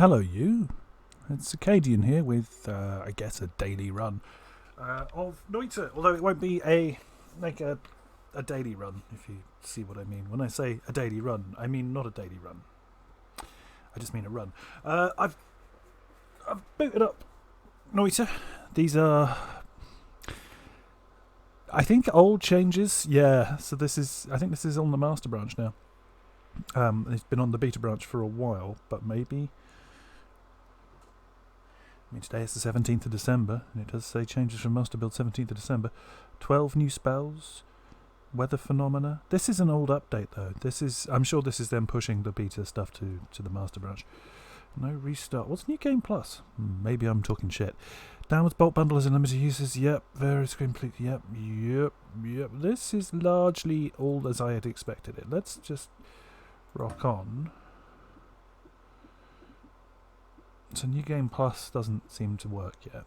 Hello, you. It's Circadian here with, I guess, a daily run of Noita. Although it won't be a daily run, if you see what I mean. When I say a daily run, I mean not a daily run. I just mean a run. I've booted up Noita. These are, I think, old changes. Yeah. So I think this is on the master branch now. It's been on the beta branch for a while, but maybe. I mean, today is the 17th of December, and it does say changes from master build 17th of December. 12 new spells, weather phenomena. This is an old update, though. I'm sure this is them pushing the beta stuff to the master branch. No restart. What's New Game Plus? Maybe I'm talking shit. Downwards Bolt Bundle is unlimited uses. Yep. Various complete. Yep. This is largely all as I had expected it. Let's just rock on. So New Game Plus doesn't seem to work yet.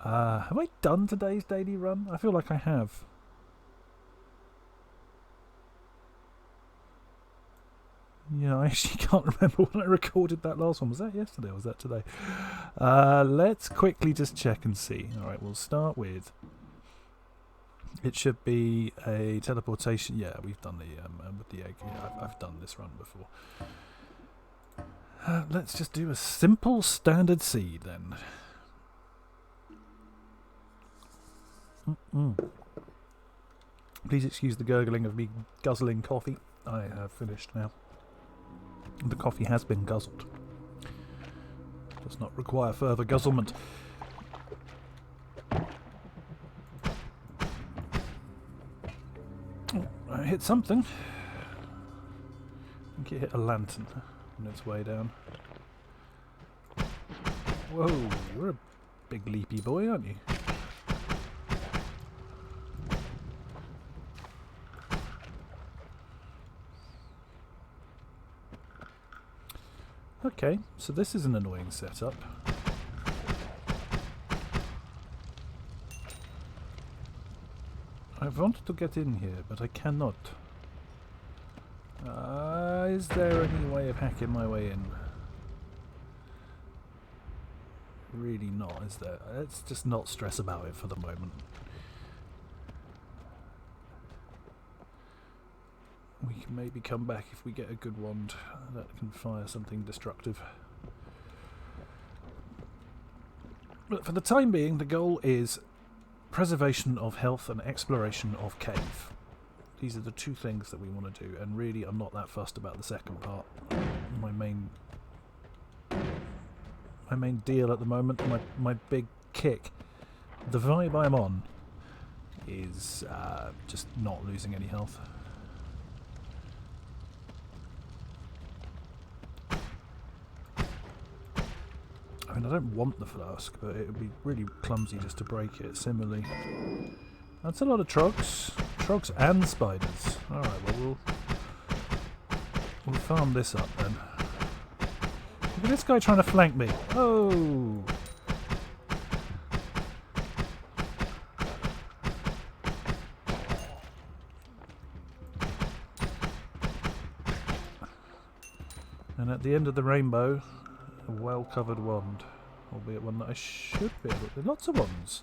Have I done today's daily run? I feel like I have. Yeah, I actually can't remember when I recorded that last one. Was that yesterday or was that today? Let's quickly just check and see. Alright, we'll start with... It should be a teleportation. Yeah, we've done the with the egg. Yeah, I've done this run before. Let's just do a simple standard seed then. Please excuse the gurgling of me guzzling coffee. I have finished now. The coffee has been guzzled. Does not require further guzzlement. Oh, I hit something. I think it hit a lantern on its way down. Whoa, you're a big leapy boy, aren't you? Okay, so this is an annoying setup. I wanted to get in here, but I cannot. Is there any way of hacking my way in? Really not, is there? Let's just not stress about it for the moment. We can maybe come back if we get a good wand that can fire something destructive. But for the time being, the goal is preservation of health and exploration of cave. These are the two things that we want to do, and really I'm not that fussed about the second part. My main deal at the moment, my big kick, the vibe I'm on is just not losing any health. I mean, I don't want the flask, but it would be really clumsy just to break it. Similarly, that's a lot of trogs and spiders. Alright, well we'll farm this up then. Look at this guy trying to flank me. Oh! And at the end of the rainbow, a well-covered wand. Albeit one that I should be able to... Lots of wands.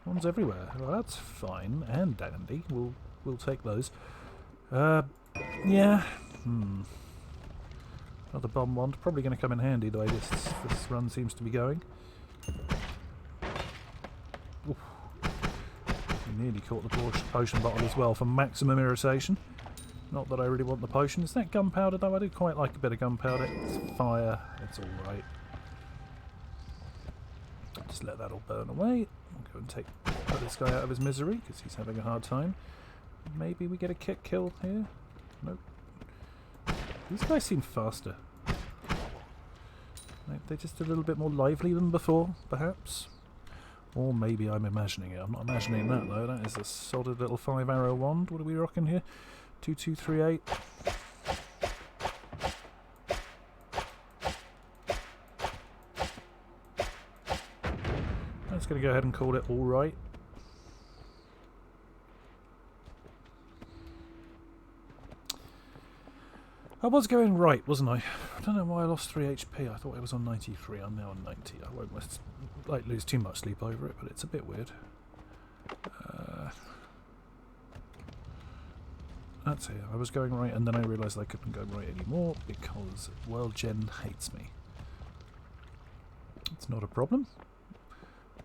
Wands everywhere. Well, that's fine and dandy. We'll take those. Yeah. Another bomb wand. Probably going to come in handy the way this run seems to be going. Oof. We nearly caught the potion bottle as well for maximum irritation. Not that I really want the potion. Is that gunpowder though? I do quite like a bit of gunpowder. It's fire. It's alright. Just let that all burn away. I'll go and put this guy out of his misery because he's having a hard time. Maybe we get a kick kill here. Nope. These guys seem faster. Like they're just a little bit more lively than before, perhaps. Or maybe I'm imagining it. I'm not imagining that though. That is a solid little 5-arrow wand. What are we rocking here? 2238. I'm just going to go ahead and call it alright. was going right, wasn't I? I don't know why I lost 3 HP. I thought I was on 93. I'm now on 90. I won't lose too much sleep over it, but it's a bit weird. That's it. I was going right, and then I realised I couldn't go right anymore because World Gen hates me. It's not a problem.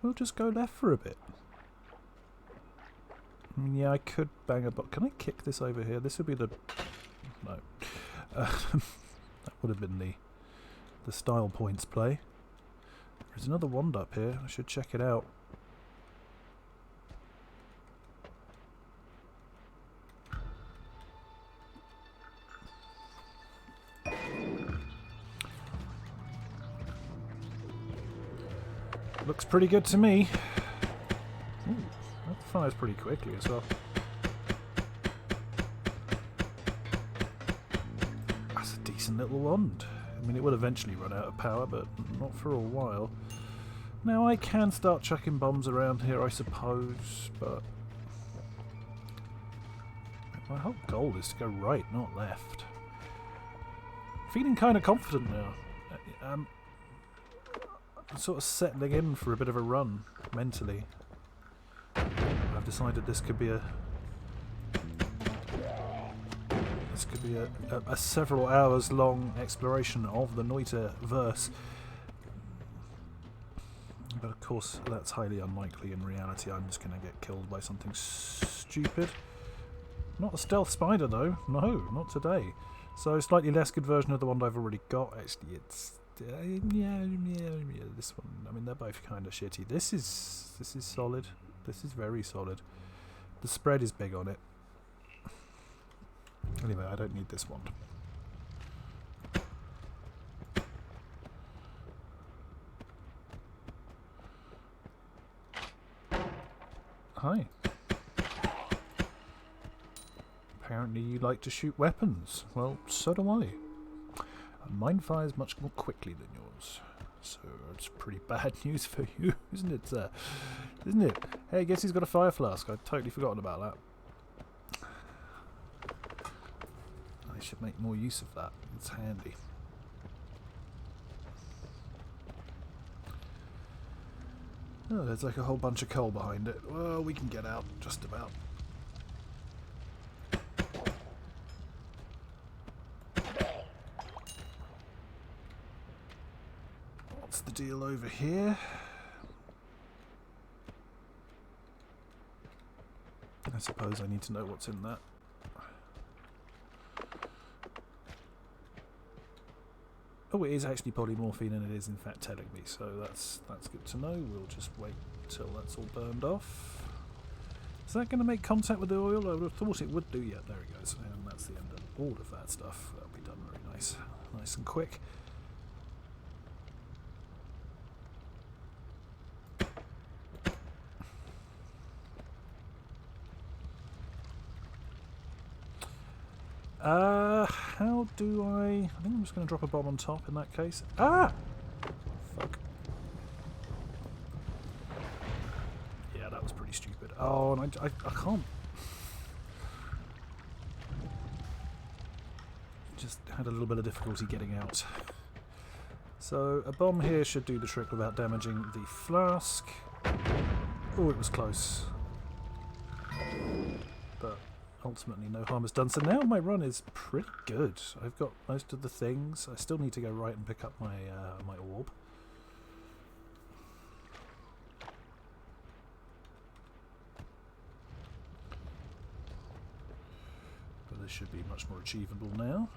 We'll just go left for a bit. Yeah, I could bang a bot. Can I kick this over here? This would be the... No. That would have been the style points play. There's another wand up here. I should check it out. Looks pretty good to me. Ooh, that fires pretty quickly as well. That's a decent little wand. I mean, it will eventually run out of power, but not for a while. Now, I can start chucking bombs around here, I suppose, but... my whole goal is to go right, not left. Feeling kind of confident now. I'm sort of settling in for a bit of a run, mentally. I've decided this could be a several hours long exploration of the Noita verse. But of course that's highly unlikely in reality. I'm just going to get killed by something stupid. Not a stealth spider though, no, not today. So slightly less good version of the one I've already got. Actually it's yeah, this one. I mean, they're both kind of shitty. This is solid. This is very solid. The spread is big on it. Anyway, I don't need this wand. Hi. Apparently you like to shoot weapons. Well, so do I. Mine fires much more quickly than yours, so it's pretty bad news for you, isn't it, sir? Isn't it? Hey, guess he's got a fire flask. I'd totally forgotten about that. I should make more use of that. It's handy. Oh, there's like a whole bunch of coal behind it. Well, we can get out, just about. The deal over here. I suppose I need to know what's in that. Oh, it is actually polymorphine, and it is in fact telling me, so that's good to know. We'll just wait till that's all burned off. Is that going to make contact with the oil? I would have thought it would do. Yeah, there it goes. And that's the end of all of that stuff. That'll be done very nice and quick. How do I think I'm just going to drop a bomb on top in that case. Ah! Fuck. Yeah, that was pretty stupid. Oh, and I can't. Just had a little bit of difficulty getting out. So a bomb here should do the trick without damaging the flask. Oh, it was close. But ultimately no harm is done. So now my run is pretty good. I've got most of the things. I still need to go right and pick up my my orb. But this should be much more achievable now.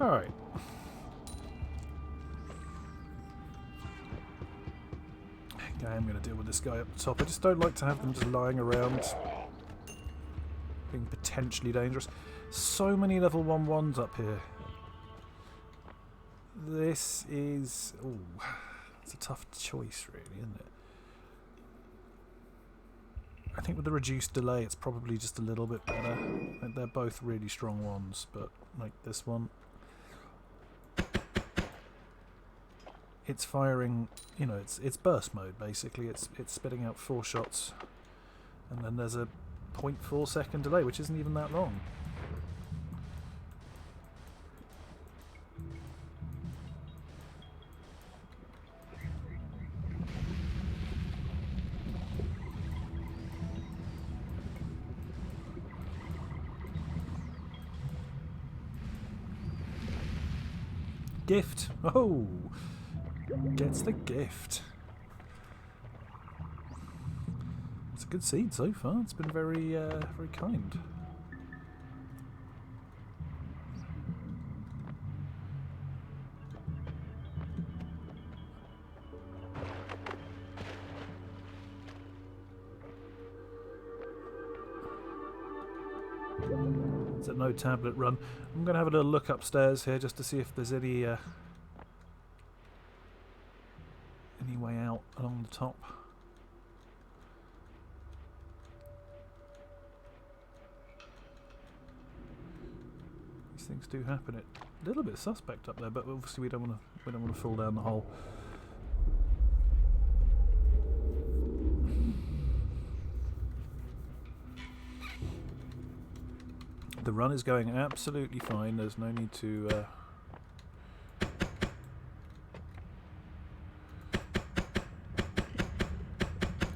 Alright. Okay, I'm going to deal with this guy up the top. I just don't like to have them just lying around, being potentially dangerous. So many level 1 ones up here. This is... ooh, it's a tough choice really, isn't it? I think with the reduced delay it's probably just a little bit better. Like, they're both really strong ones, but like this one, it's firing, you know, it's burst mode basically. It's spitting out 4 shots, and then there's a 0.4 second delay, which isn't even that long. Gift! Oh! Gets the gift. It's a good seed so far. It's been very, very kind. It's a no tablet run. I'm going to have a little look upstairs here just to see if there's any way out along the top. These things do happen. It a little bit suspect up there, but obviously we don't want to fall down the hole. The run is going absolutely fine. There's no need to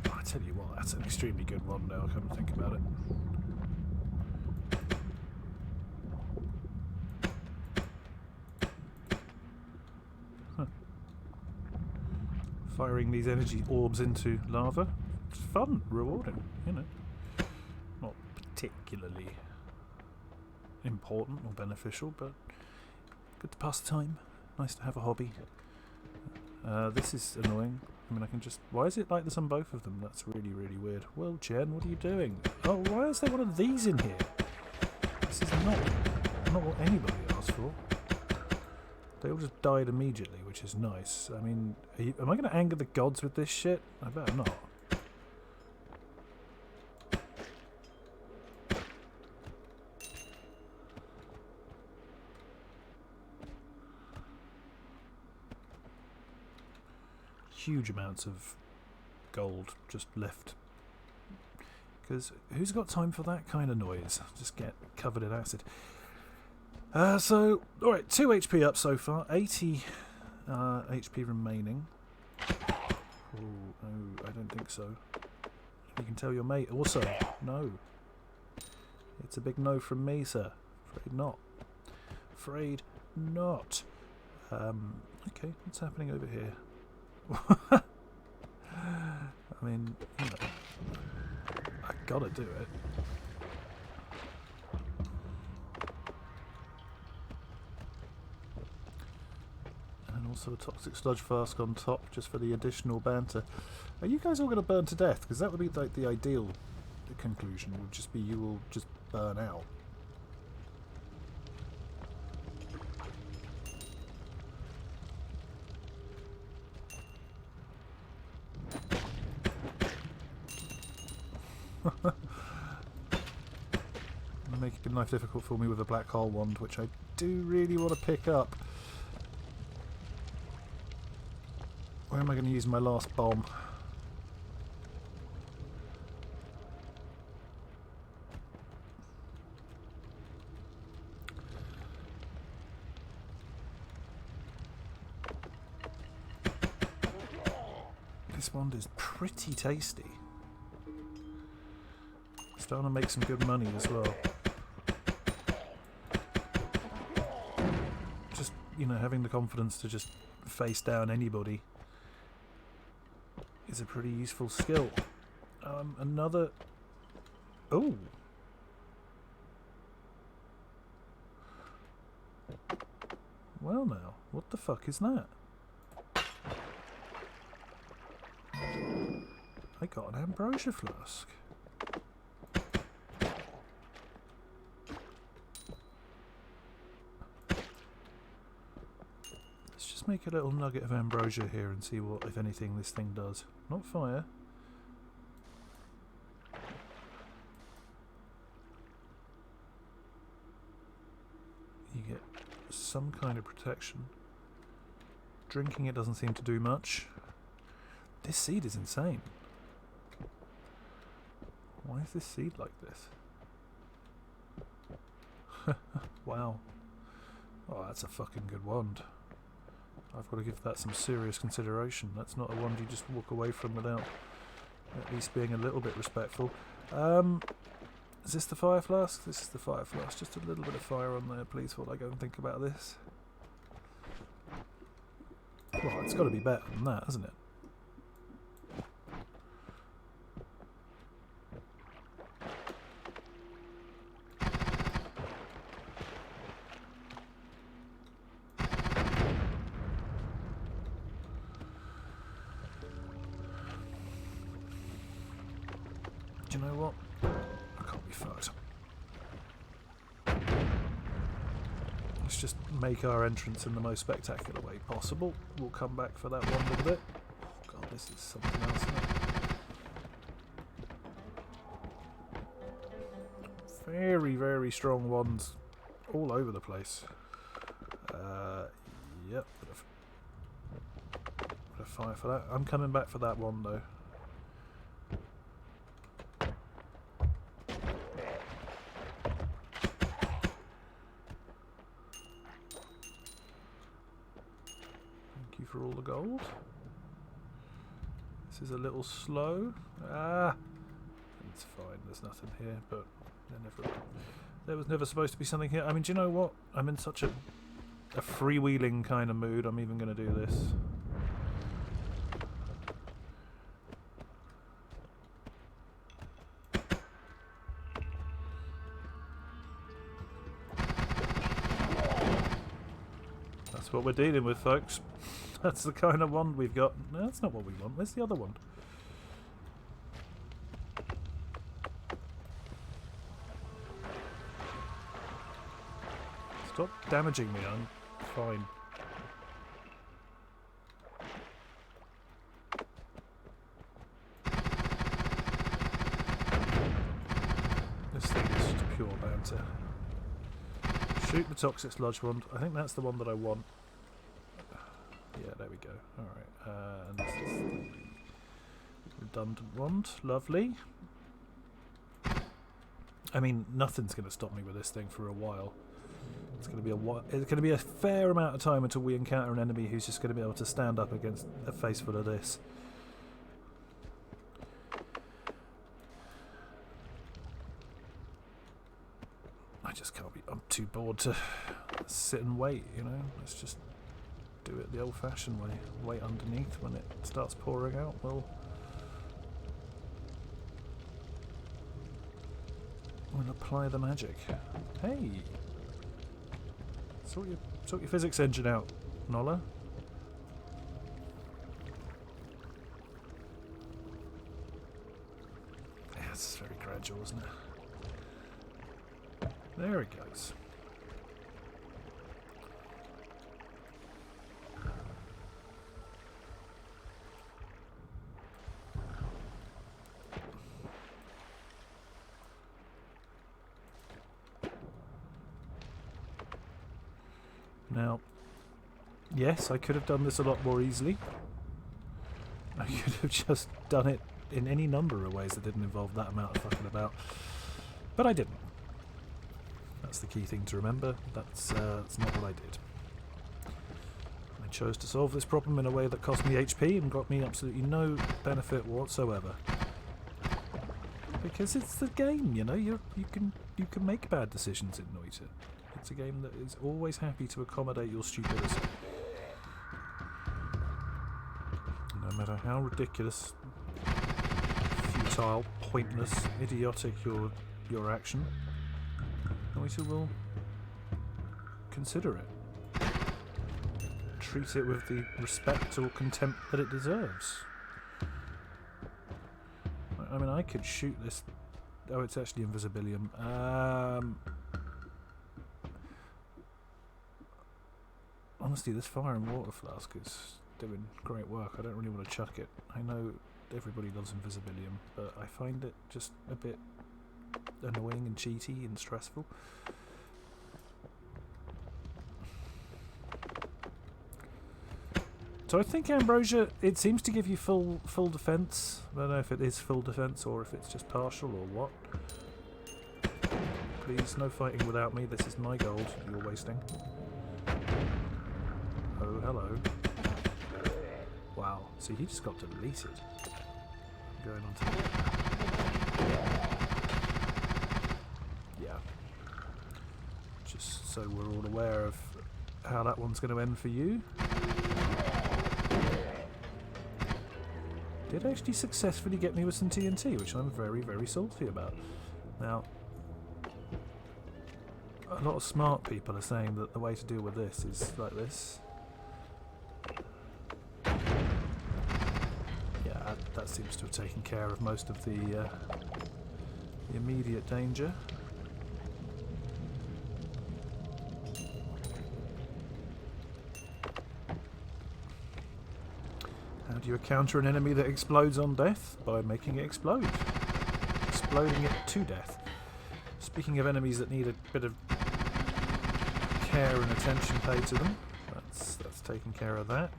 I tell you what, that's an extremely good one now I come to think about it. Huh. Firing these energy orbs into lava. It's fun, rewarding, you know. Not particularly important or beneficial, but good to pass the time. Nice to have a hobby. This is annoying. I mean, I can just... Why is it like this on both of them? That's really, really weird. Well, Jen, what are you doing? Oh, why is there one of these in here? This is not what anybody asked for. They all just died immediately, which is nice. I mean, am I going to anger the gods with this shit? I better not. Huge amounts of gold just left, because who's got time for that kind of noise? Just get covered in acid. So alright, 2 HP up so far, 80 HP remaining. Oh no, I don't think so. You can tell your mate also. No, it's a big no from me, sir. Afraid not. Afraid not. Okay, what's happening over here? I mean, you know, I gotta do it. And also a toxic sludge flask on top, just for the additional banter. Are you guys all going to burn to death? Because that would be like the ideal conclusion. Would just be you will just burn out. Making life difficult for me with a black hole wand, which I do really want to pick up. Where am I going to use my last bomb? This wand is pretty tasty. Starting to make some good money as well. Just, you know, having the confidence to just face down anybody is a pretty useful skill. Another... Oh! Well now, what the fuck is that? I got an ambrosia flask. Make a little nugget of ambrosia here and see what, if anything, this thing does. Not fire. it some kind of protection. Drinking it doesn't seem to do much. This seed is insane. Why is this seed like this? Wow. Oh, that's a fucking good wand. I've got to give that some serious consideration. That's not a wand you just walk away from without at least being a little bit respectful. Is this the fire flask? This is the fire flask. Just a little bit of fire on there, please, while I go and think about this. Well, it's got to be better than that, hasn't it? Do you know what? I can't be fucked. Let's just make our entrance in the most spectacular way possible. We'll come back for that one little bit. Oh god, this is something else, isn't it? Very, very strong wands all over the place. Yep, bit of fire for that. I'm coming back for that one though. For all the gold. This is a little slow. It's fine, there's nothing here, but there was never supposed to be something here. I mean, do you know what? I'm in such a freewheeling kind of mood, I'm even going to do this. That's what we're dealing with, folks. That's the kind of wand we've got. No, that's not what we want. Where's the other one? Stop damaging me, I'm fine. This thing is just pure banter. Shoot the toxic sludge wand. I think that's the one that I want. Yeah, there we go. Alright, and this is the redundant wand. Lovely. I mean, nothing's going to stop me with this thing for a while. It's going to be a fair amount of time until we encounter an enemy who's just going to be able to stand up against a face full of this. I just can't be... I'm too bored to sit and wait, you know? Let's just do it the old-fashioned way. Wait underneath when it starts pouring out. We'll apply the magic. Hey! Sort your physics engine out, Nola. Yeah, it's very gradual, isn't it? There it goes. Now, yes, I could have done this a lot more easily. I could have just done it in any number of ways that didn't involve that amount of fucking about. But I didn't. That's the key thing to remember. That's not what I did. I chose to solve this problem in a way that cost me HP and got me absolutely no benefit whatsoever. Because it's the game, you know. You can make bad decisions in Noita. It's a game that is always happy to accommodate your stupidity. No matter how ridiculous, futile, pointless, idiotic your action, Noita will consider it. Treat it with the respect or contempt that it deserves. I mean, I could shoot this... Oh, it's actually Invisibilium. Honestly, this fire and water flask is doing great work. I don't really want to chuck it. I know everybody loves Invisibilium, but I find it just a bit annoying and cheaty and stressful. So I think Ambrosia, it seems to give you full defense. I don't know if it is full defense or if it's just partial or what. Please, no fighting without me. This is my gold you're wasting. Oh, hello. Wow. See, he just got deleted. Going on to... Yeah. Just so we're all aware of how that one's going to end for you. Did actually successfully get me with some TNT, which I'm very, very salty about. Now, a lot of smart people are saying that the way to deal with this is like this. Yeah, that seems to have taken care of most of the immediate danger. How do you counter an enemy that explodes on death? By making it explode. Exploding it to death. Speaking of enemies that need a bit of care and attention paid to them, that's taken care of that.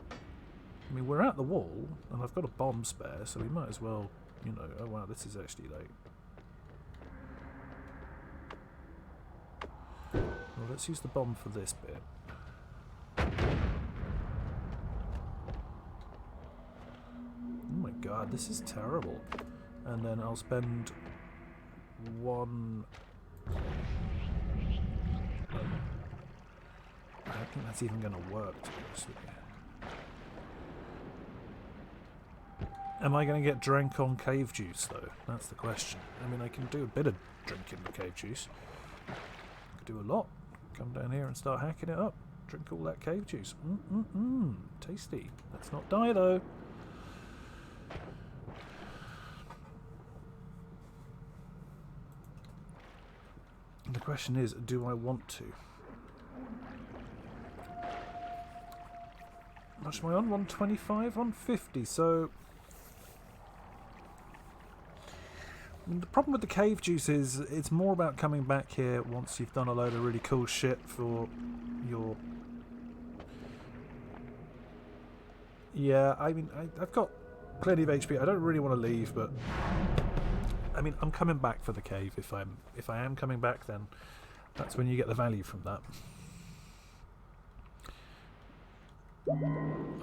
I mean, we're at the wall, and I've got a bomb spare, so we might as well, you know... Oh wow, this is actually like... Well, let's use the bomb for this bit. Oh my god, this is terrible. And then I'll spend one... I don't think that's even going to work, to be honest with you. Am I going to get drank on cave juice, though? That's the question. I mean, I can do a bit of drinking the cave juice. I could do a lot. Come down here and start hacking it up. Drink all that cave juice. Tasty. Let's not die, though. The question is, do I want to? How much am I on? 125? 150, so... I mean, the problem with the cave juice is it's more about coming back here once you've done a load of really cool shit for your... Yeah, I mean, I've got plenty of HP. I don't really want to leave, but... I mean, I'm coming back for the cave. If I am coming back, then that's when you get the value from that.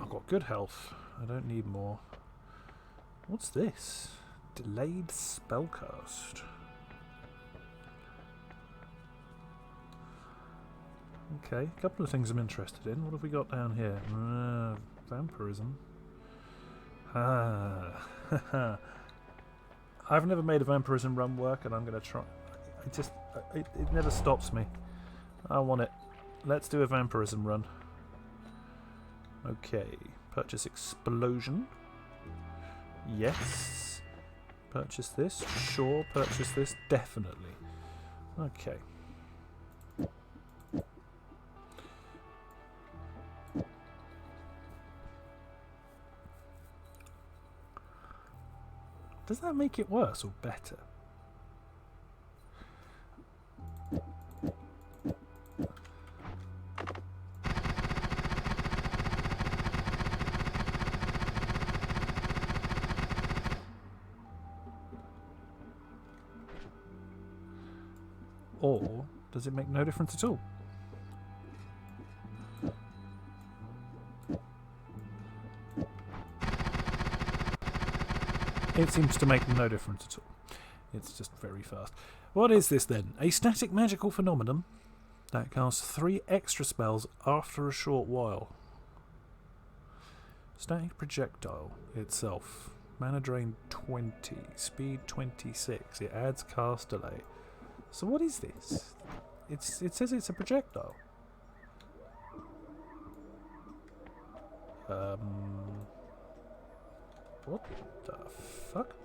I've got good health. I don't need more. What's this? Delayed spellcast. Okay, a couple of things I'm interested in. What have we got down here? Vampirism. I've never made a vampirism run work, and I'm going to try. It never stops me. I want it. Let's do a vampirism run. Okay, purchase explosion. Yes. Purchase this. Sure, purchase this. Definitely. Okay. Does that make it worse or better? Or does it make no difference at all? It seems to make no difference at all. It's just very fast. What is this then? A static magical phenomenon that casts 3 extra spells after a short while. Static projectile itself. Mana drain 20. Speed 26. It adds cast delay. So what is this? It says it's a projectile. What the fuck?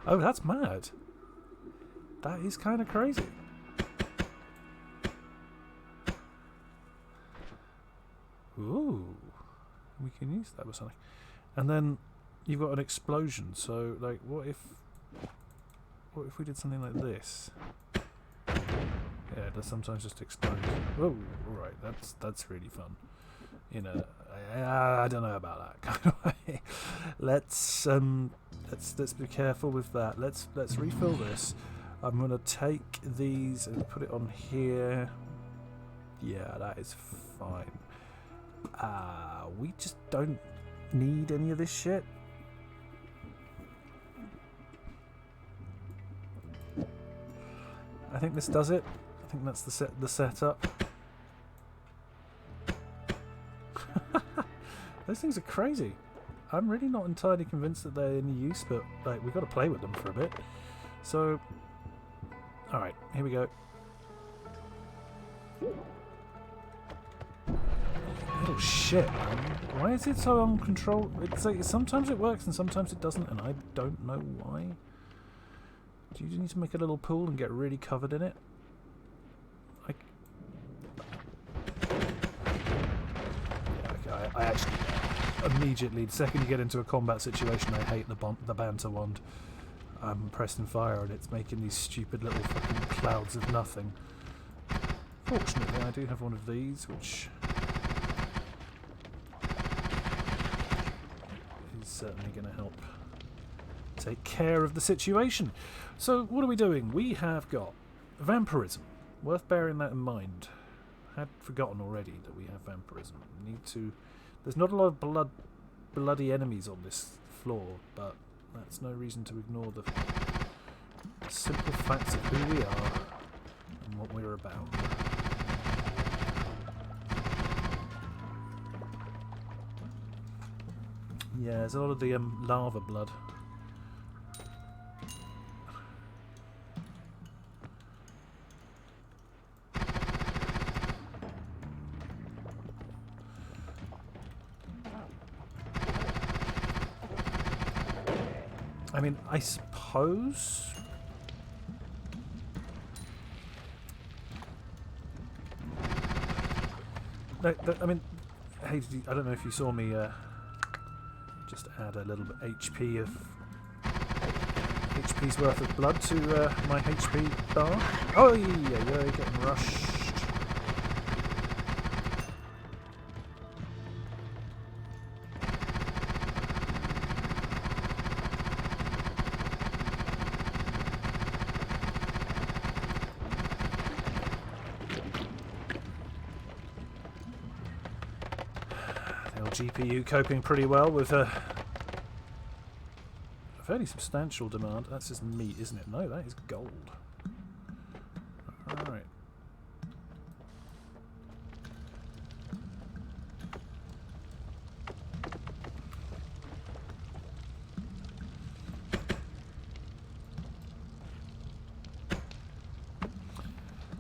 Oh, that's mad. That is kind of crazy. Ooh, we can use that with something. And then you've got an explosion. So, like, what if we did something like this? Yeah, it does sometimes just explode. Oh, right, that's really fun. I don't know about that kind of way. Let's be careful with that. Let's refill this. I'm gonna take these and put it on here. Yeah, that is fine. We just don't need any of this shit. I think this does it. I think that's the setup. Those things are crazy. I'm really not entirely convinced that they're any use, but like we've got to play with them for a bit. So, all right, here we go. Little shit, man. Why is it so uncontrolled? It's like sometimes it works and sometimes it doesn't, and I don't know why. Do you need to make a little pool and get really covered in it? I actually immediately, the second you get into a combat situation, I hate the banter wand. I'm pressing fire and it's making these stupid little fucking clouds of nothing. Fortunately, I do have one of these, which is certainly going to help take care of the situation. So, what are we doing? We have got vampirism. Worth bearing that in mind. Had forgotten already that we have vampirism. We need to. There's not a lot of bloody enemies on this floor, but that's no reason to ignore the simple facts of who we are and what we're about. Yeah, there's a lot of the lava blood. I mean, I suppose I mean, hey, I don't know if you saw me just add a little bit HP's worth of blood to my HP bar. Oh yeah, getting rushed. GPU coping pretty well with a fairly substantial demand. That's just meat, isn't it? No, that is gold. Alright.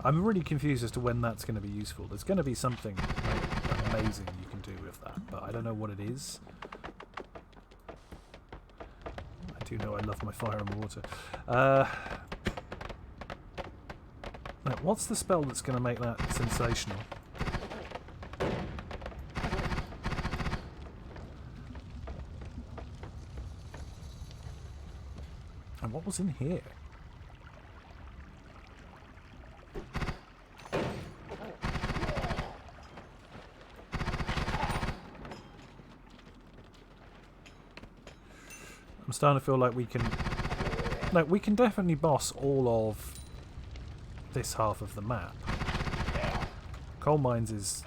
I'm really confused as to when that's going to be useful. There's going to be something amazing you can do with that, but I don't know what it is. I do know I love my fire and water. Now, what's the spell that's going to make that sensational? And what was in here? I'm starting to feel like we can definitely boss all of this half of the map. Coal mines is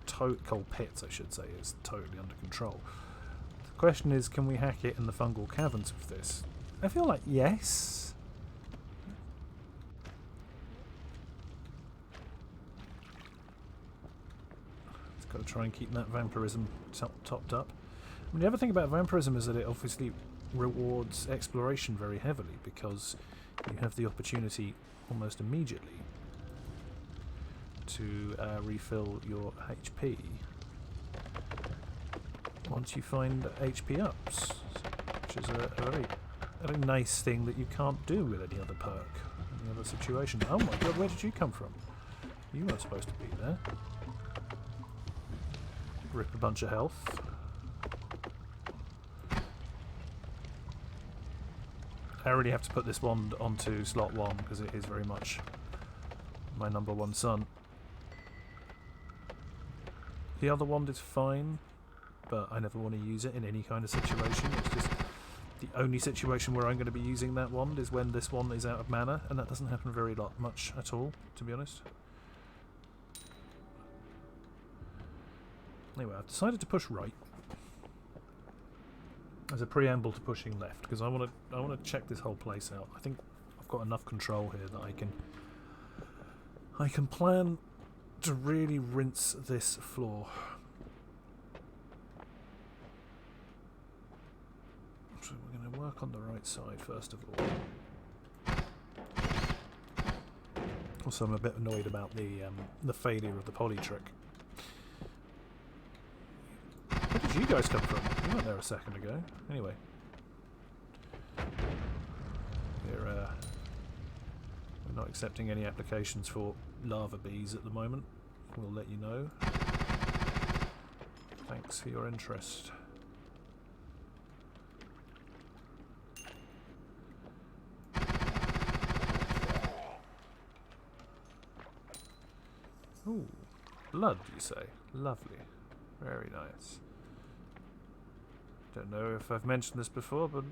coal pits, I should say, is totally under control. The question is, can we hack it in the fungal caverns with this? I feel like yes. It's got to try and keep that vampirism topped up. I mean, the other thing about vampirism is that it obviously rewards exploration very heavily, because you have the opportunity almost immediately to refill your HP once you find HP ups, which is a very nice thing that you can't do with any other perk, any other situation. Oh my god, where did you come from? You weren't supposed to be there. Rip a bunch of health. I already have to put this wand onto slot 1 because it is very much my number 1 son. The other wand is fine, but I never want to use it in any kind of situation. It's just the only situation where I'm going to be using that wand is when this one is out of mana, and that doesn't happen very much at all, to be honest. Anyway, I've decided to push right as a preamble to pushing left because I want to check this whole place out. I think I've got enough control here that I can plan to really rinse this floor. So we're going to work on the right side first of all. Also, I'm a bit annoyed about the failure of the poly trick. Where did you guys come from? You weren't there a second ago. Anyway. We're not accepting any applications for lava bees at the moment. We'll let you know. Thanks for your interest. Ooh, blood, you say? Lovely. Very nice. Don't know if I've mentioned this before, but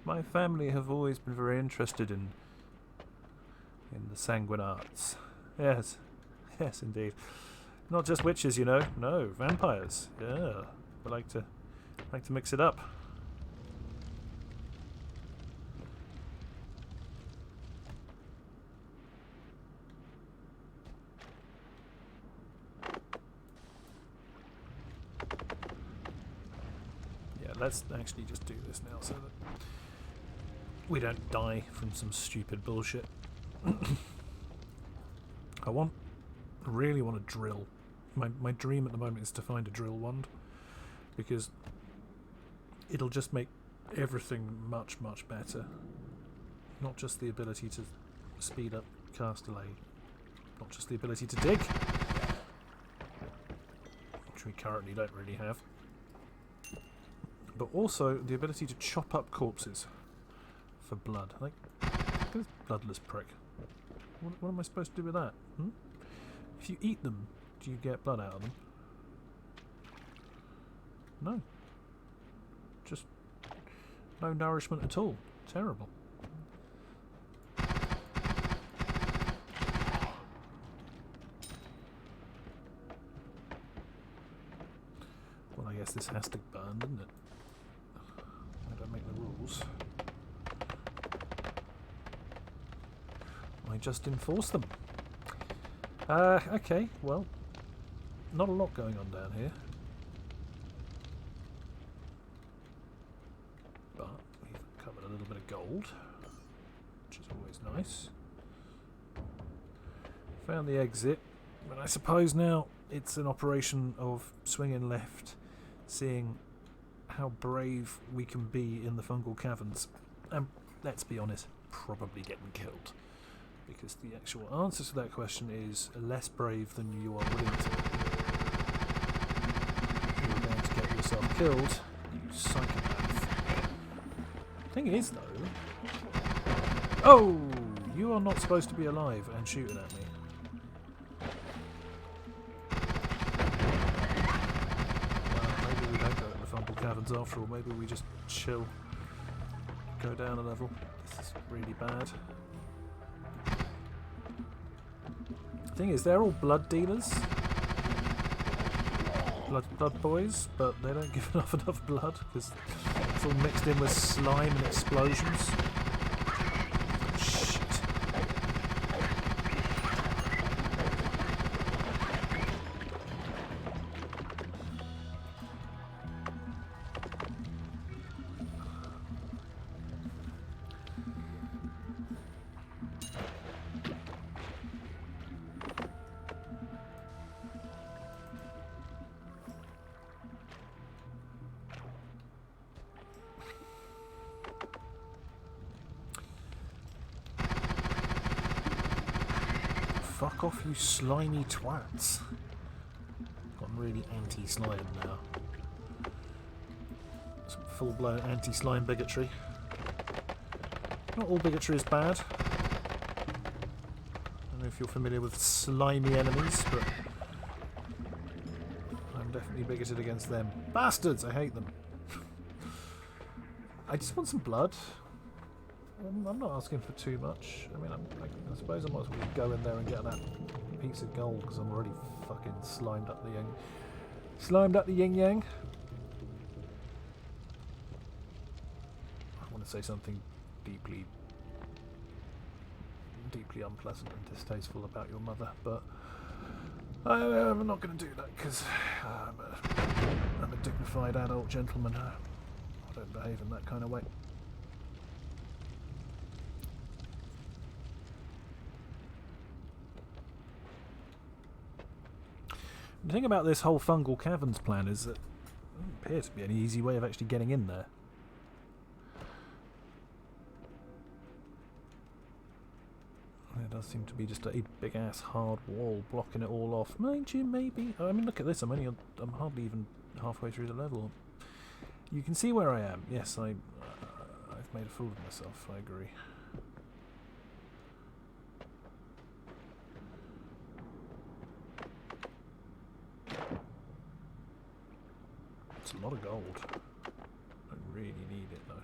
my family have always been very interested in the sanguine arts. Yes, yes, indeed. Not just witches, you know. No, vampires. Yeah, we like to mix it up. Let's actually just do this now so that we don't die from some stupid bullshit. I really want to drill. My dream at the moment is to find a drill wand because it'll just make everything much better. Not just the ability to speed up cast delay, not just the ability to dig, which we currently don't really have, but also the ability to chop up corpses for blood. Like, look at this bloodless prick. What am I supposed to do with that? If you eat them, do you get blood out of them? No. Just no nourishment at all. Terrible. Well, I guess this has to burn, doesn't it? I don't make the rules. I just enforce them. Okay, well, not a lot going on down here. But we've covered a little bit of gold, which is always nice. Found the exit, but I suppose now it's an operation of swinging left, seeing how brave we can be in the fungal caverns, and let's be honest, probably getting killed. Because the actual answer to that question is less brave than you are willing to. You're going to get yourself killed, you psychopath. Thing is, though... Oh! You are not supposed to be alive and shooting at me. Maybe we don't go to the fungal caverns after all. Maybe we just chill. Go down a level. This is really bad. Thing is, they're all blood dealers, blood boys, but they don't give enough blood because it's all mixed in with slime and explosions. Shit. Fuck off, you slimy twats. I'm really anti-slime now. Some full-blown anti-slime bigotry. Not all bigotry is bad. I don't know if you're familiar with slimy enemies, but I'm definitely bigoted against them. Bastards! I hate them. I just want some blood. I'm not asking for too much. I mean, I suppose I might as well go in there and get that piece of gold because I'm already fucking slimed up the yin. Slimed up the yin yang. I want to say something deeply unpleasant and distasteful about your mother, but I'm not going to do that because I'm a dignified adult gentleman. I don't behave in that kind of way. The thing about this whole fungal caverns plan is that there doesn't appear to be any easy way of actually getting in there. There does seem to be just a big ass hard wall blocking it all off. Mind you, maybe. I mean, look at this. I'm hardly even halfway through the level. You can see where I am. Yes, I've made a fool of myself. I agree. It's a lot of gold. I really need it though.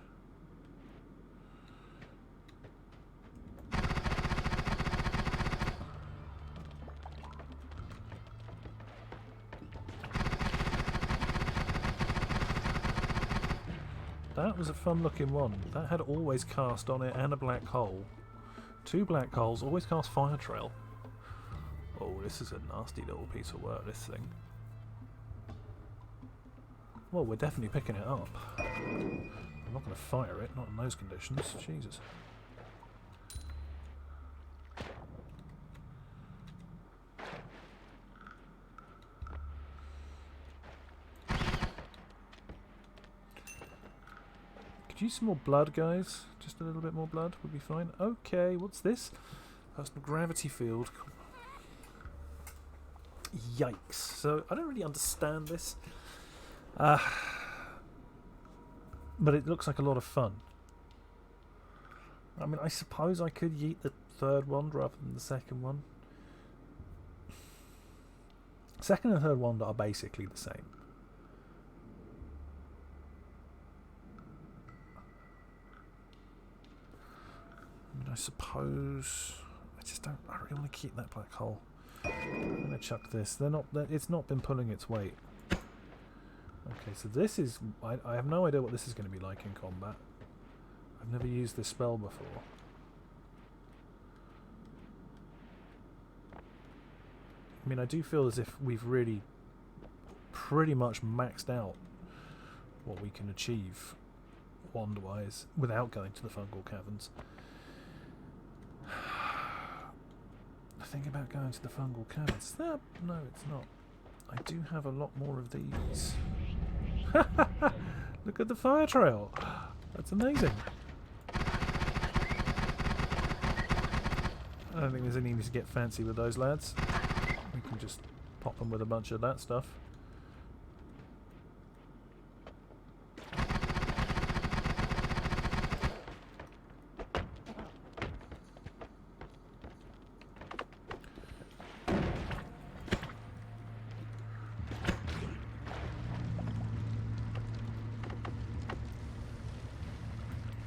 That was a fun looking one. That had always cast on it and a black hole. 2 black holes, always cast fire trail. Oh, this is a nasty little piece of work, this thing. Well, we're definitely picking it up. I'm not going to fire it, not in those conditions. Jesus. Could use some more blood, guys. Just a little bit more blood would be fine. Okay, what's this? Personal gravity field. Yikes. So, I don't really understand this. But it looks like a lot of fun. I mean, I suppose I could yeet the third wand rather than the second one. Second and third wand are basically the same. I mean, I suppose I just don't. I really want to keep that black hole. I'm gonna chuck this. It's not been pulling its weight. Okay, so this is... I have no idea what this is going to be like in combat. I've never used this spell before. I mean, I do feel as if we've really pretty much maxed out what we can achieve wand-wise without going to the fungal caverns. The thing about going to the fungal caverns... No, it's not. I do have a lot more of these. Look at the fire trail. That's amazing. I don't think there's any need to get fancy with those lads. We can just pop them with a bunch of that stuff.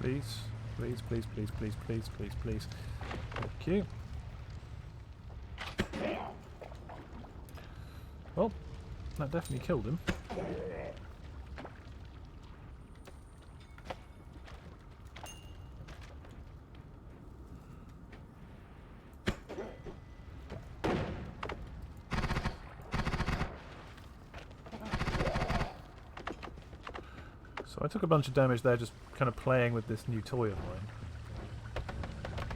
Please, please, please, please, please, please, please, please. Thank you. Well, that definitely killed him. So I took a bunch of damage there just kind of playing with this new toy of mine,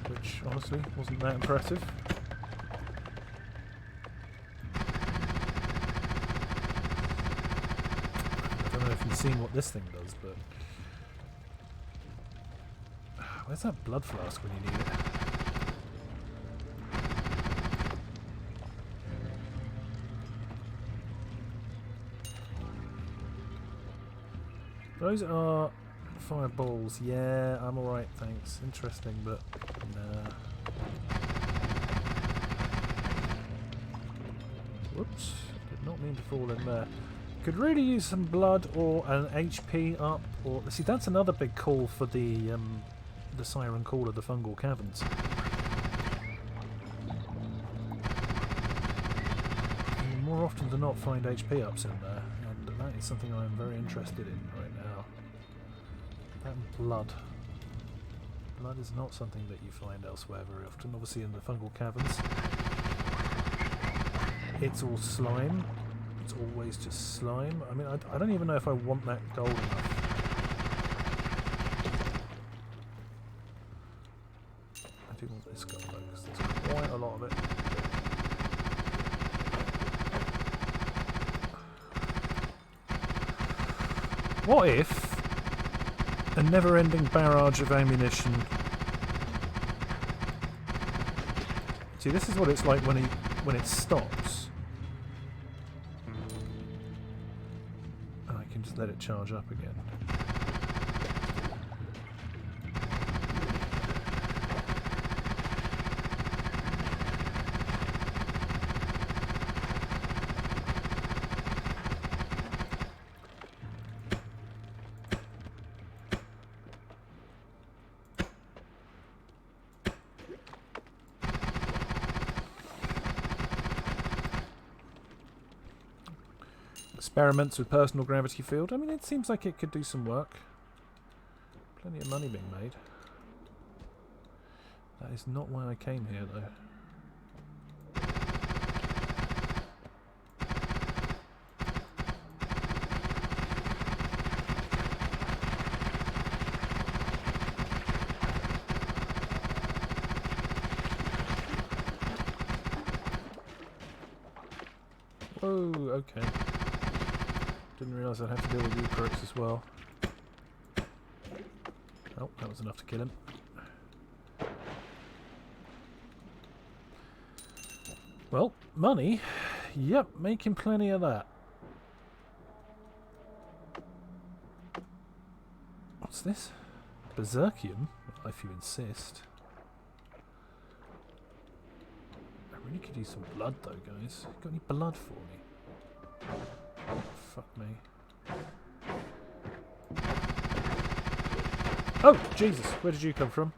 which honestly wasn't that impressive. I don't know if you've seen what this thing does, but... Where's that blood flask when you need it? Those are Fireballs, yeah, I'm alright, thanks. Interesting, but nah. Whoops, did not mean to fall in there. Could really use some blood or an HP up, or see that's another big call for the siren call of the fungal caverns. You more often than not find HP ups in there, and that is something I am very interested in right now. And blood. Blood is not something that you find elsewhere very often. Obviously in the fungal caverns, it's all slime. It's always just slime. I mean, I don't even know if I want that gold enough. I do want this gold though, because there's quite a lot of it. What if a never-ending barrage of ammunition... See, this is what it's like when it stops. Just let it charge up again. Experiments with personal gravity field. I mean, it seems like it could do some work. Plenty of money being made. That is not why I came here, though. Whoa, okay. Didn't realise I'd have to deal with you crooks as well. Oh, that was enough to kill him. Well, money. Yep, making plenty of that. What's this? Berserkium? If you insist. I really could use some blood though, guys. Got any blood for me? Fuck me. Oh, Jesus, where did you come from?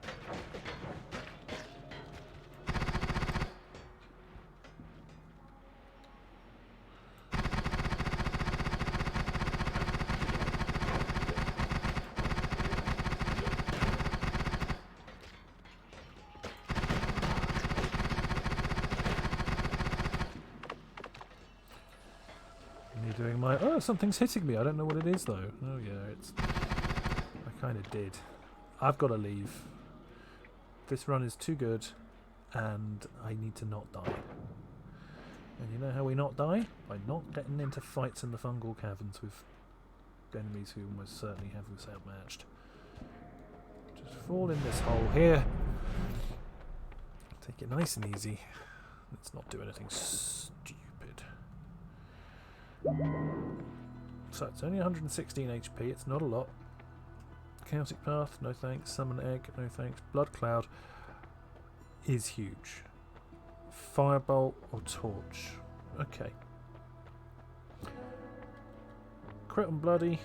Doing my... Oh, something's hitting me. I don't know what it is, though. Oh, yeah, it's... I kind of did. I've got to leave. This run is too good, and I need to not die. And you know how we not die? By not getting into fights in the fungal caverns with enemies who almost certainly have us outmatched. Just fall in this hole here. Take it nice and easy. Let's not do anything stupid. So it's only 116 HP, it's not a lot. Chaotic Path, no thanks. Summon Egg, no thanks. Blood Cloud is huge. Firebolt or Torch. Okay. Crit on Bloody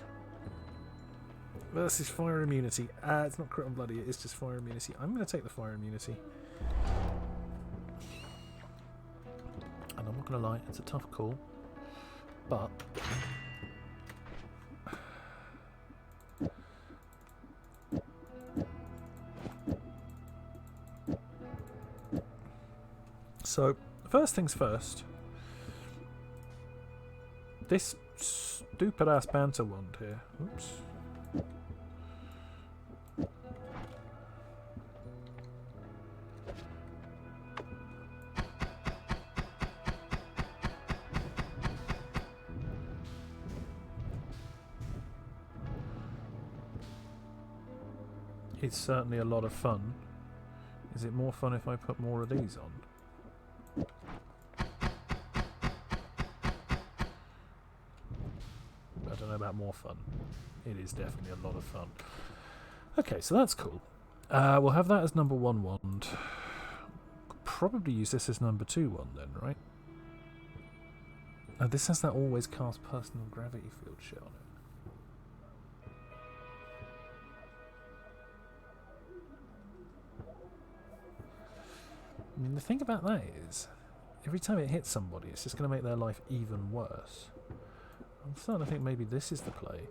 versus Fire Immunity. It's not Crit on Bloody, it's just Fire Immunity. I'm going to take the Fire Immunity. And I'm not going to lie, it's a tough call. But so first things first, this stupid ass banter wand here. Oops. It's certainly a lot of fun. Is it more fun if I put more of these on? I don't know about more fun. It is definitely a lot of fun. Okay, so that's cool. We'll have that as number 1 wand. Probably use this as number 2 wand then, right? Now this has that always cast personal gravity field shit on it. I mean, the thing about that is, every time it hits somebody, it's just going to make their life even worse. I'm starting to think maybe this is the play.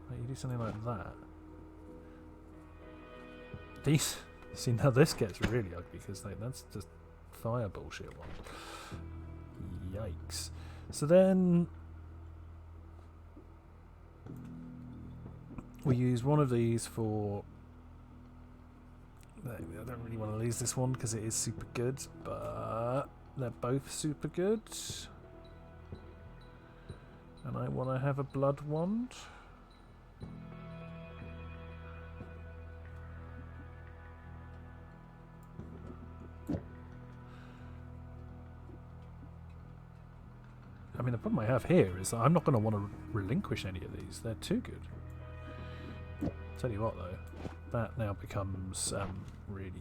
Like you do something like that. These, see, now this gets really ugly because like, that's just fire bullshit one. Yikes. So then we use one of these for... I don't really want to lose this one because it is super good, but they're both super good. And I want to have a blood wand. I mean, the problem I have here is that I'm not going to want to relinquish any of these. They're too good. Tell you what, though, that now becomes really,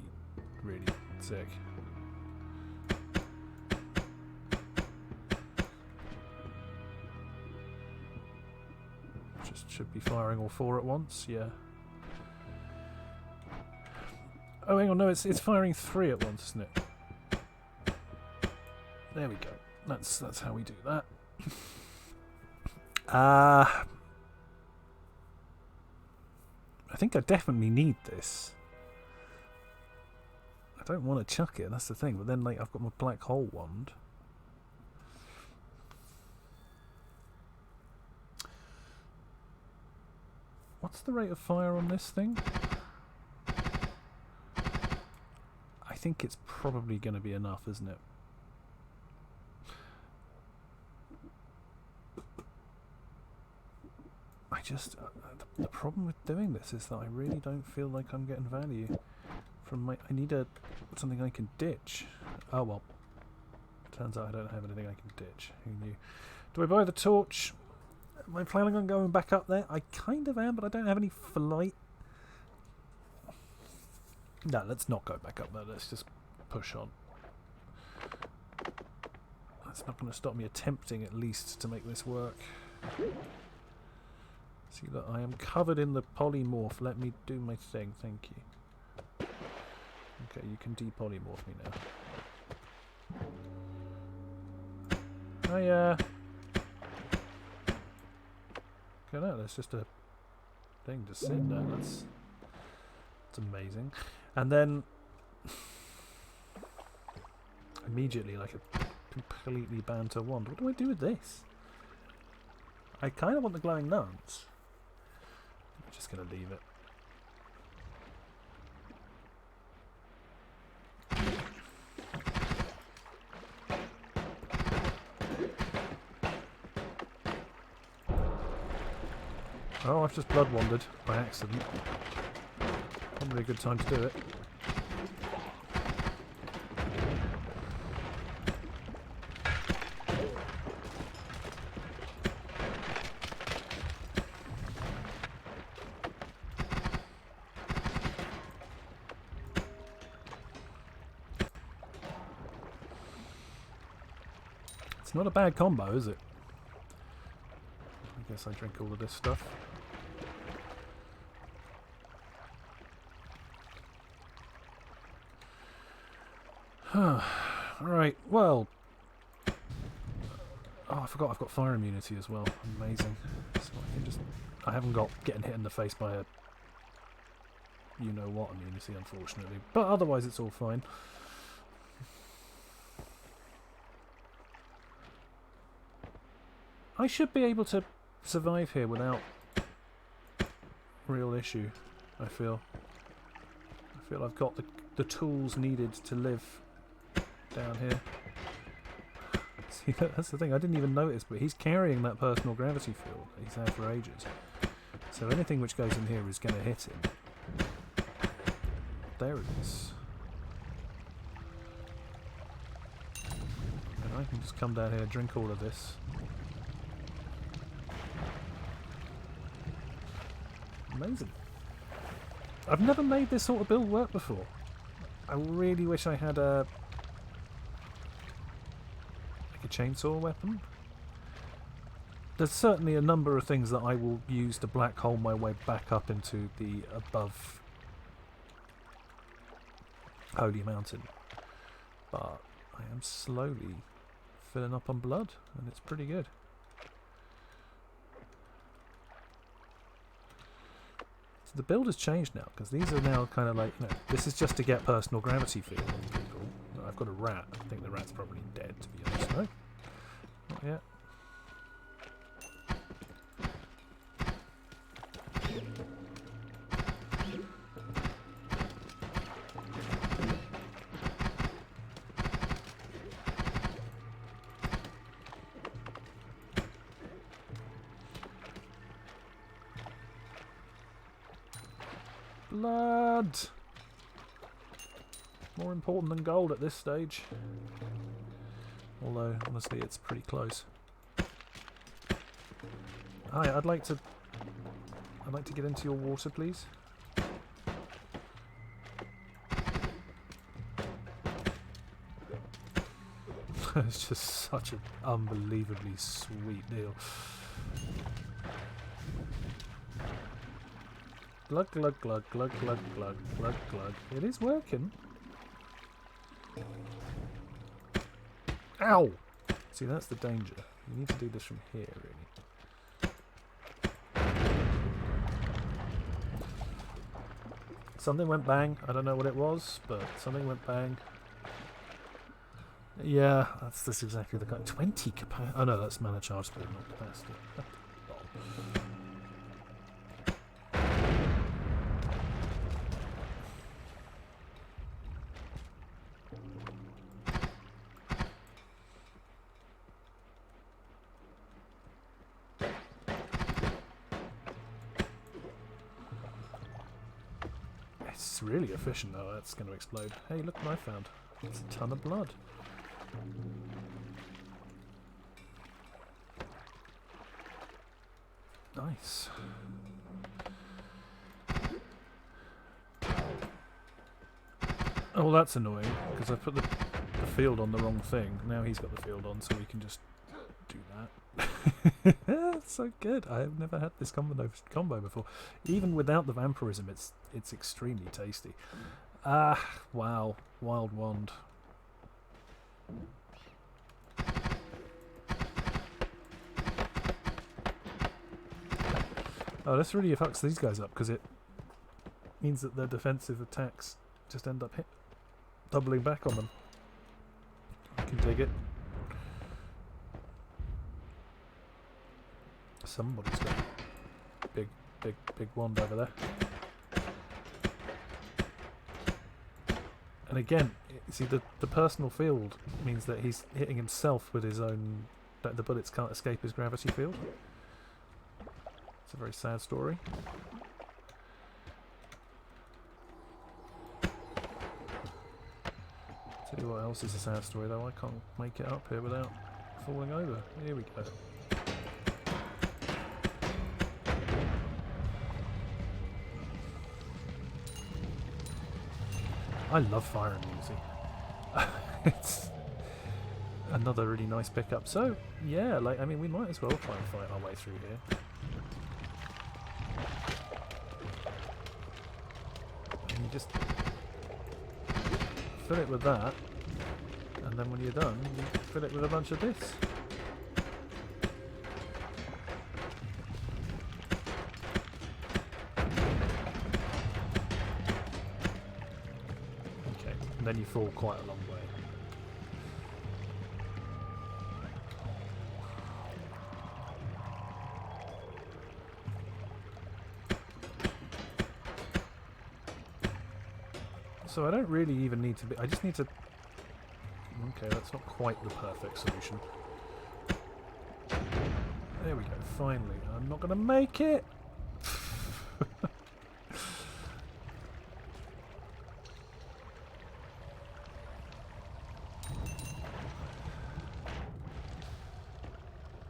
really sick. Just should be firing all 4 at once, yeah. Oh, hang on, no, it's firing 3 at once, isn't it? There we go. That's how we do that. I think I definitely need this. I don't want to chuck it, that's the thing. But then, like, I've got my black hole wand. What's the rate of fire on this thing? I think it's probably going to be enough, isn't it? I just... the problem with doing this is that I really don't feel like I'm getting value from my... I need something I can ditch. Oh well. Turns out I don't have anything I can ditch. Who knew? Do I buy the torch? Am I planning on going back up there? I kind of am, but I don't have any flight. No, let's not go back up there. Let's just push on. That's not going to stop me attempting at least to make this work. See, look, I am covered in the polymorph. Let me do my thing. Thank you. Okay, you can depolymorph me now. Hiya! Okay, no, that's just a thing to sit there. That's amazing. And then immediately, like a completely banter wand. What do I do with this? I kind of want the glowing nuns. I'm just going to leave it. Oh, I've just blood wandered by accident. Probably a good time to do it. It's not a bad combo, is it? I guess I drink all of this stuff. Alright, well... Oh, I forgot I've got fire immunity as well. Amazing. So I can just... I haven't got getting hit in the face by a... you-know-what immunity, unfortunately. But otherwise it's all fine. I should be able to survive here without real issue, I feel. I feel I've got the tools needed to live down here. See, that's the thing, I didn't even notice, but he's carrying that personal gravity field that he's had for ages. So anything which goes in here is going to hit him. There it is. And I can just come down here, drink all of this. Amazing. I've never made this sort of build work before. I really wish I had a chainsaw weapon. There's certainly a number of things that I will use to black hole my way back up into the above Holy Mountain. But I am slowly filling up on blood, and it's pretty good. So the build has changed now, because these are now kind of like, you know, this is just to get personal gravity field on people. I've got a rat. I think the rat's probably dead, to be honest. No? Not yet. Blood! More important than gold at this stage. Although, honestly, it's pretty close. Hi, I'd like to get into your water, please. It's just such an unbelievably sweet deal. Glug glug glug glug glug glug glug glug. It is working. Ow! See, that's the danger. You need to do this from here, really. Something went bang. I don't know what it was, but something went bang. Yeah, that's exactly the kind. 20 capacity. Oh no, that's mana charge speed, not capacity. It's really efficient though, that's going to explode. Hey, look what I found. It's a ton of blood. Nice. Oh, well, that's annoying, because I put the field on the wrong thing. Now he's got the field on, so we can just do that. That's so good. I have never had this combo before. Even without the vampirism, it's extremely tasty. Ah, wow. Wild Wand. Oh, this really fucks these guys up, because it means that their defensive attacks just end up doubling back on them. I can dig it. Somebody's got a big wand over there. And again, see, the personal field means that he's hitting himself with his own... that the bullets can't escape his gravity field. It's a very sad story. Tell you what else is a sad story though, I can't make it up here without falling over. Here we go. I love fire immunity. It's another really nice pickup. So, yeah, like, I mean, we might as well try and fight our way through here. And you just fill it with that, and then when you're done, you fill it with a bunch of this. Then you fall quite a long way. So I don't really even need to be... I just need to... Okay, that's not quite the perfect solution. There we go, finally. I'm not going to make it!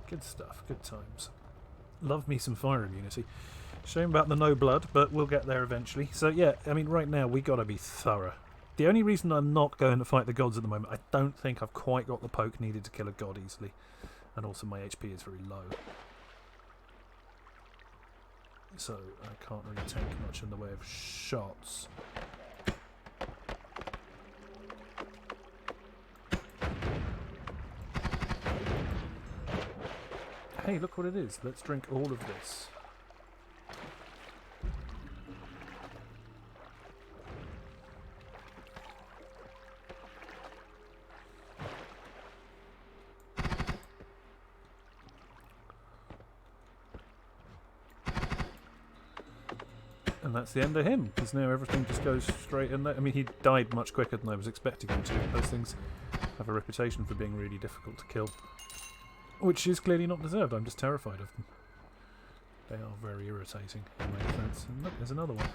Good stuff, good times. Love me some fire immunity. Shame about the no blood, but we'll get there eventually. So yeah, I mean, right now we gotta be thorough. The only reason I'm not going to fight the gods at the moment, I don't think I've quite got the poke needed to kill a god easily. And also my HP is very low. So I can't really take much in the way of shots. Hey, look what it is. Let's drink all of this. And that's the end of him, because now everything just goes straight in there. I mean, he died much quicker than I was expecting him to. Those things have a reputation for being really difficult to kill. Which is clearly not deserved, I'm just terrified of them. They are very irritating, in my defense. And look, there's another one.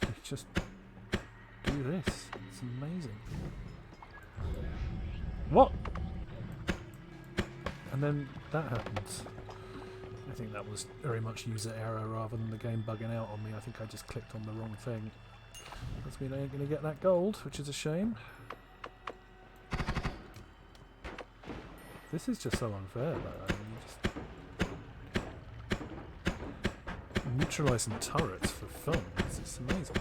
You just do this. It's amazing. What? And then that happens. I think that was very much user error rather than the game bugging out on me. I think I just clicked on the wrong thing. That's mean I ain't going to get that gold, which is a shame. This is just so unfair though. I mean, just neutralising turrets for fun. It's amazing.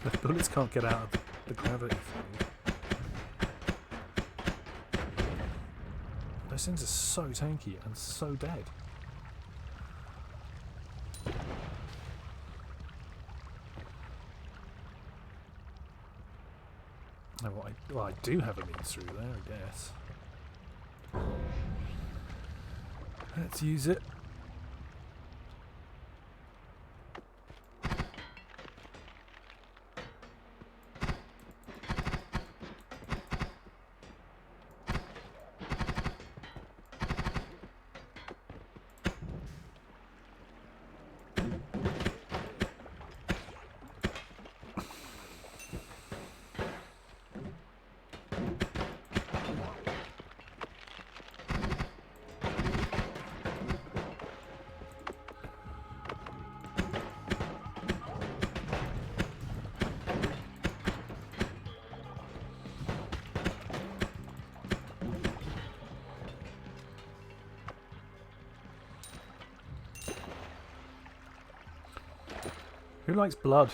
The bullets can't get out of the gravity thing. Those things are so tanky and so dead. Well, I do have a means through there, I guess. Let's use it. Who likes blood?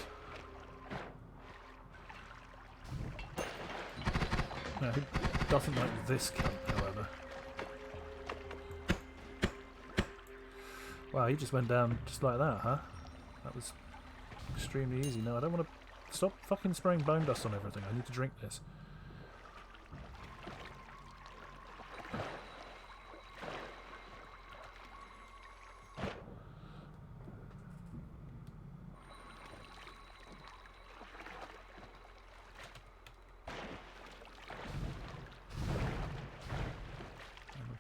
No, who doesn't like this cunt, however? Wow, he just went down just like that, huh? That was extremely easy. No, I don't want to... Stop fucking spraying bone dust on everything. I need to drink this.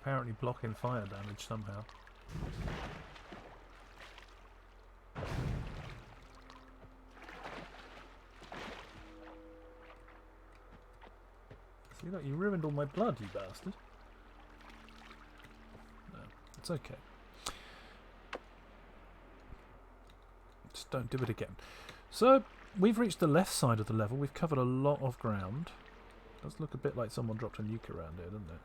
Apparently blocking fire damage somehow. See, look, you ruined all my blood, you bastard. No, it's okay. Just don't do it again. So, we've reached the left side of the level. We've covered a lot of ground. Does look a bit like someone dropped a nuke around here, doesn't it?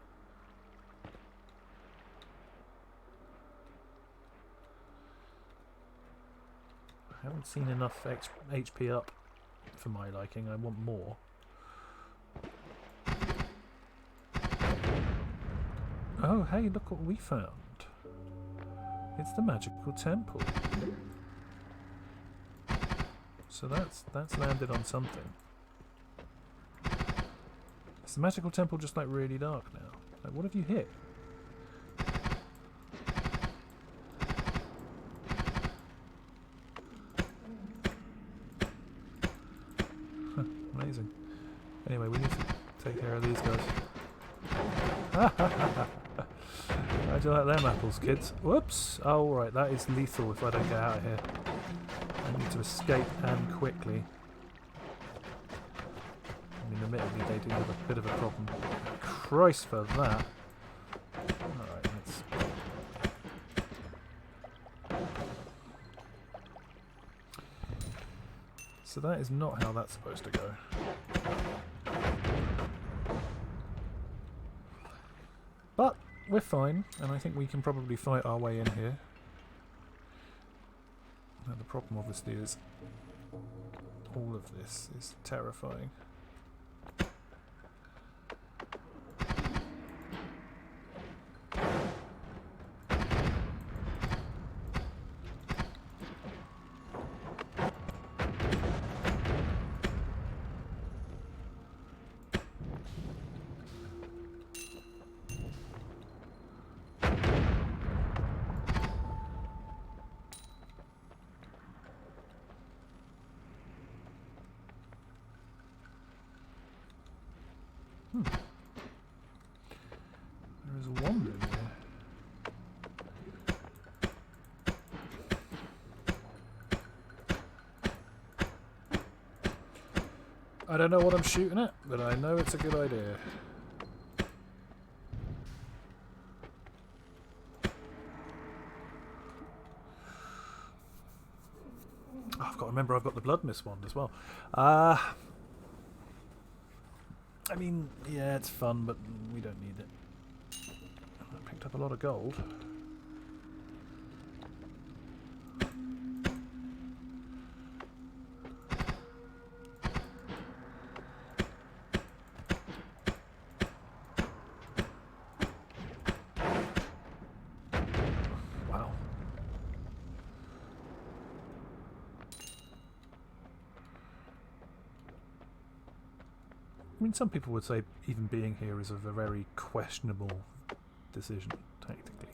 I haven't seen enough HP up for my liking. I want more. Oh, hey, look what we found. It's the magical temple. So that's landed on something. Is the magical temple just like really dark now? Like, what have you hit? Amazing. Anyway, we need to take care of these guys. How'd you like them apples, kids? Whoops! Oh, right, that is lethal if I don't get out of here. I need to escape and quickly. mean, admittedly, they do have a bit of a problem. Christ for that. Alright, let's... So that is not how that's supposed to go. But we're fine, and I think we can probably fight our way in here. Now the problem obviously is all of this is terrifying. There is a wand in there. I don't know what I'm shooting at, but I know it's a good idea. Oh, I've got to remember I've got the blood mist wand as well. I mean, yeah, it's fun, but we don't need it. I picked up a lot of gold. Wow. I mean, some people would say even being here is a very questionable decision, tactically.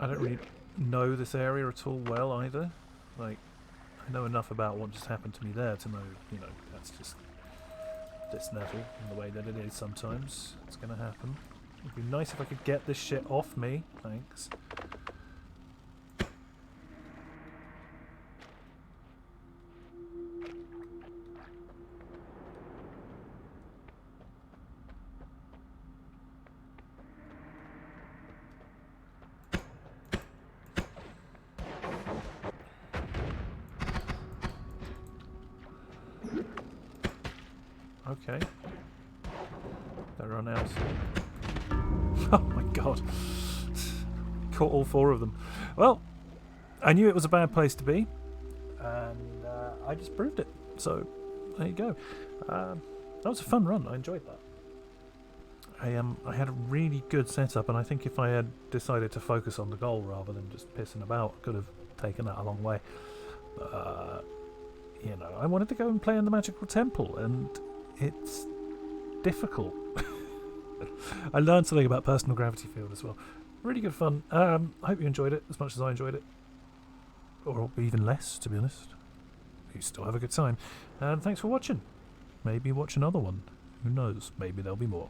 I don't really know this area at all well either. Like, I know enough about what just happened to me there to know, you know, that's just this level and the way that it is sometimes. It's gonna happen. It'd be nice if I could get this shit off me. Thanks. Okay. They're run out. Oh my god. Caught all four of them. Well, I knew it was a bad place to be, and I just proved it. So, there you go. That was a fun run. I enjoyed that. I had a really good setup, and I think if I had decided to focus on the goal rather than just pissing about, I could have taken that a long way. You know, I wanted to go and play in the magical temple, and it's difficult. I learned something about personal gravity field as well. Really good fun. I hope you enjoyed it as much as I enjoyed it. Or even less, to be honest. You still have a good time. And thanks for watching. Maybe watch another one. Who knows? Maybe there'll be more.